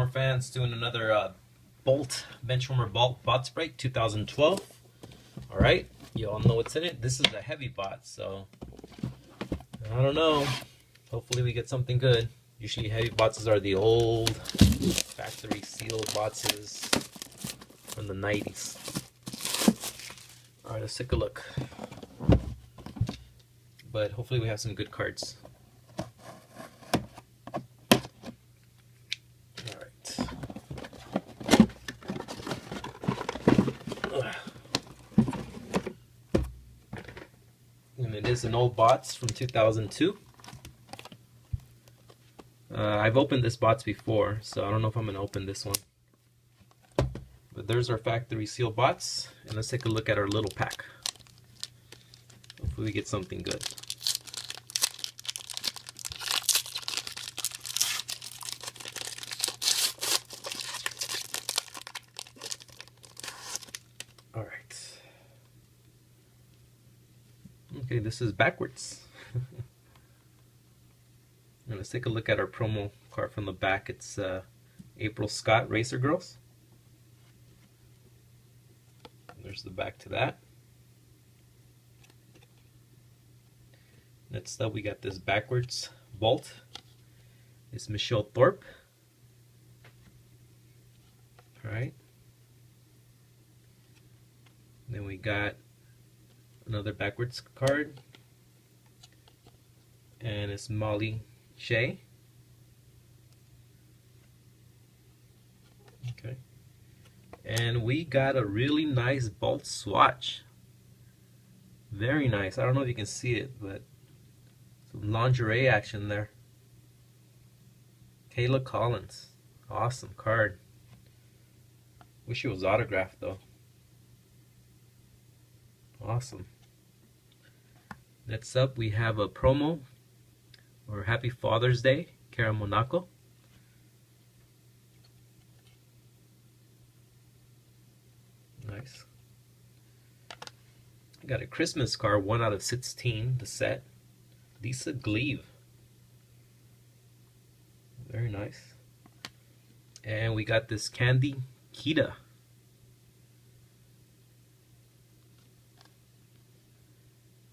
Benchwarmer fans, doing another Bolt Benchwarmer bot spray 2012. Alright, you all know what's in it. This is a heavy bot, so I don't know. Hopefully we get something good. Usually heavy boxes are the old factory sealed boxes from the 90s. Alright, let's take a look. But hopefully we have some good cards. And it is an old box from 2002. I've opened this box before, so I don't know if I'm going to open this one. But there's our factory seal box, and let's take a look at our little pack. Hopefully we get something good. Alright. Okay, this is backwards. And let's take a look at our promo card from the back. It's April Scott Racer Girls. There's the back to that. Next up, we got this backwards Bolt. It's Michelle Thorpe. Alright. Then we got another backwards card. And it's Molly Shea. Okay. And we got a really nice Bolt swatch. Very nice. I don't know if you can see it, but some lingerie action there. Kayla Collins. Awesome card. Wish it was autographed though. Awesome. Next up we have a promo or Happy Father's Day, Cara Monaco. Nice. Got a Christmas card, 1 out of 16, the set. Lisa Gleave. Very nice. And we got this Candy Kita.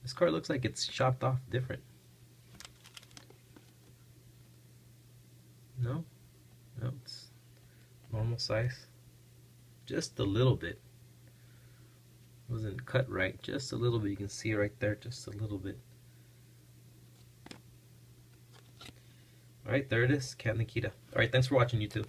This card looks like it's chopped off different. No, it's normal size. Just a little bit. Wasn't cut right. Just a little bit. You can see it right there. Just a little bit. Alright, there it is. Cat Nikita. Alright, thanks for watching, YouTube.